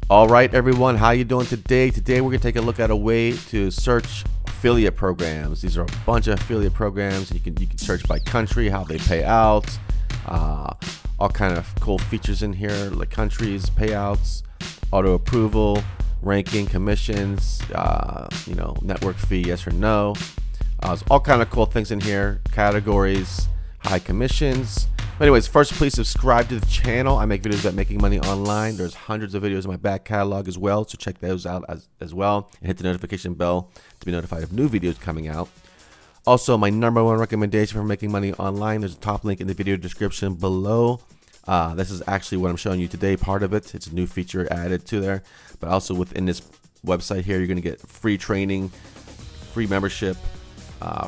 All right, everyone, how you doing today? Today we're gonna take a look at a way to search affiliate programs. These are a bunch of affiliate programs. You can search by country, how they pay out, all kind of cool features in here, like countries, payouts, auto approval, ranking, commissions, network fee, yes or no. There's all kind of cool things in here, categories, high commissions. But anyways, first, please subscribe to the channel. I make videos about making money online. There's hundreds of videos in my back catalog as well, so check those out as well. And hit the notification bell to be notified of new videos coming out. Also, my #1 recommendation for making money online, there's a top link in the video description below. This is actually what I'm showing you today, part of it. It's a new feature added to there. But also within this website here, you're going to get free training, free membership,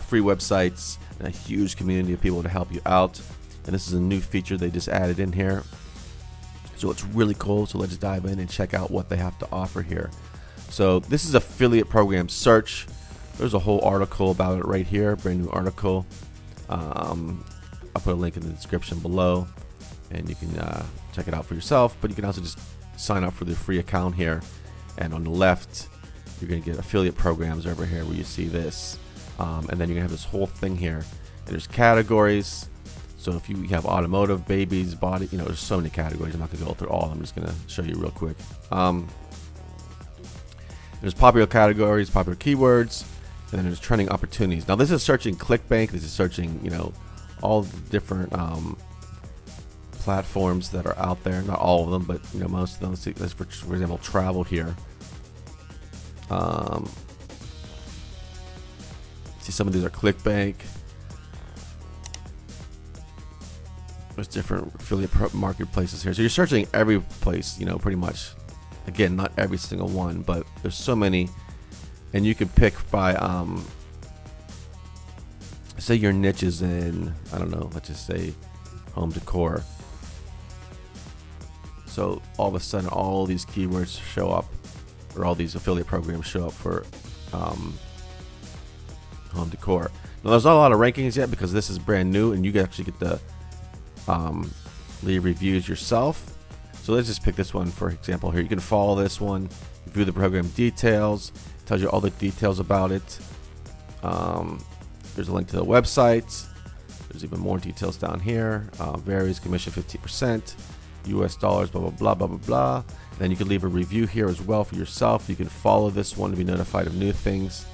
free websites, and a huge community of people to help you out. And this is a new feature they just added in here, so it's really cool. So let's dive in and check out what they have to offer here. So this is affiliate program search. There's a whole article about it right here, brand new article. I'll put a link in the description below, and you can check it out for yourself. But you can also just sign up for the free account here, and on the left you're going to get affiliate programs over here where you see this, and then you're going to have this whole thing here, and there's categories. So if you have automotive, babies, body, there's so many categories. I'm not going to go through all. I'm just going to show you real quick. There's popular categories, popular keywords, and then there's trending opportunities. Now this is searching ClickBank. This is searching, all the different platforms that are out there. Not all of them, but most of them. Let's for example, travel here. See, some of these are ClickBank. There's different affiliate marketplaces here, so you're searching every place, pretty much. Again, not every single one, but there's so many, and you can pick by say your niche is in, I don't know, let's just say home decor. So all of a sudden all these keywords show up, or all these affiliate programs show up for home decor. Now there's not a lot of rankings yet because this is brand new, and you can actually get the leave reviews yourself. So let's just pick this one for example here. You can follow this one, view the program details, it tells you all the details about it. There's a link to the website. There's even more details down here. Varies, commission 15%, US dollars, blah blah blah blah blah blah. Then you can leave a review here as well for yourself. You can follow this one to be notified of new things.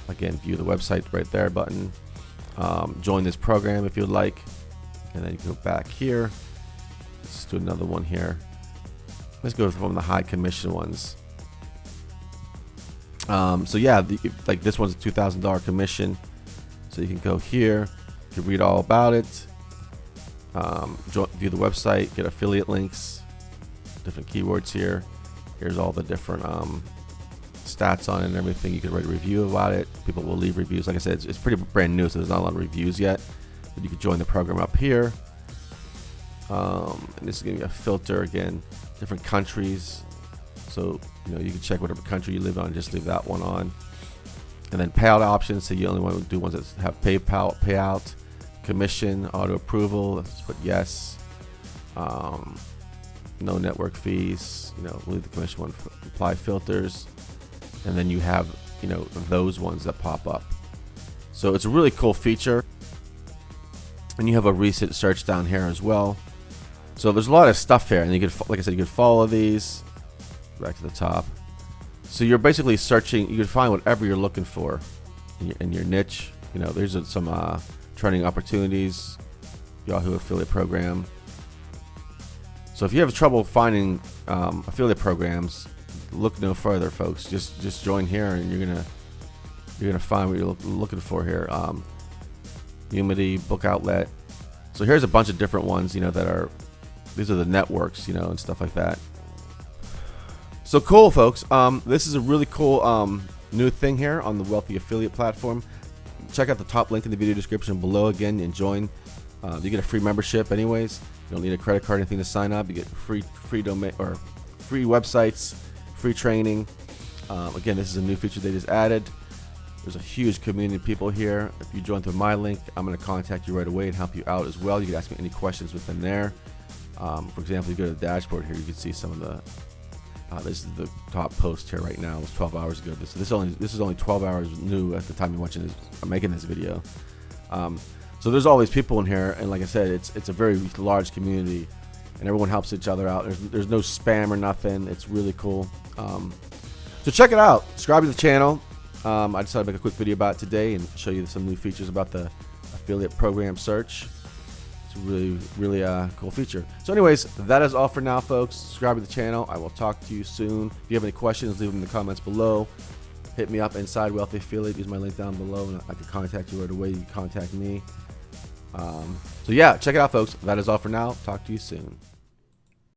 Again, view the website right there button. Join this program if you'd like. And then you can go back here. Let's do another one here. Let's go from the high commission ones. So yeah, like this one's a $2,000 commission. So you can go here, you can read all about it, view the website, get affiliate links, different keywords here. Here's all the different stats on it and everything. You can write a review about it. People will leave reviews. Like I said, it's pretty brand new, so there's not a lot of reviews yet. But you can join the program up here. And this is going to be a filter again, different countries. So you can check whatever country you live on. Just leave that one on. And then payout options. So you only want to do ones that have PayPal payout, commission, auto approval. Let's put yes. No network fees. Leave the commission one. Apply filters, and then you have those ones that pop up. So it's a really cool feature. And you have a recent search down here as well. So there's a lot of stuff here, and you could, like I said, you could follow these. Back to the top. So you're basically searching. You can find whatever you're looking for in your niche. There's some trending opportunities, Yahoo affiliate program. So if you have trouble finding affiliate programs, look no further, folks. Just join here, and you're gonna find what you're looking for here. Unity, Book Outlet. So here's a bunch of different ones, these are the networks, and stuff like that. So cool, folks. This is a really cool new thing here on the Wealthy Affiliate platform. Check out the top link in the video description below again and join. You get a free membership anyways. You don't need a credit card or anything to sign up. You get free domain or free websites, free training. Again, this is a new feature they just added. There's a huge community of people here. If you join through my link, I'm going to contact you right away and help you out as well. You can ask me any questions within there. For example, you go to the dashboard here, you can see some of the This is the top post here right now. It was 12 hours ago. This is only 12 hours new at the time you're watching this. I'm making this video. So there's all these people in here, and like I said, it's a very large community, and everyone helps each other out. There's no spam or nothing. It's really cool. So check it out. Subscribe to the channel. I decided to make a quick video about it today and show you some new features about the affiliate program search. It's a really cool feature. So anyways, that is all for now, folks. Subscribe to the channel. I will talk to you soon. If you have any questions, leave them in the comments below. Hit me up inside Wealthy Affiliate. Use my link down below, and I can contact you right away. You can contact me. So yeah, check it out, folks. That is all for now. Talk to you soon.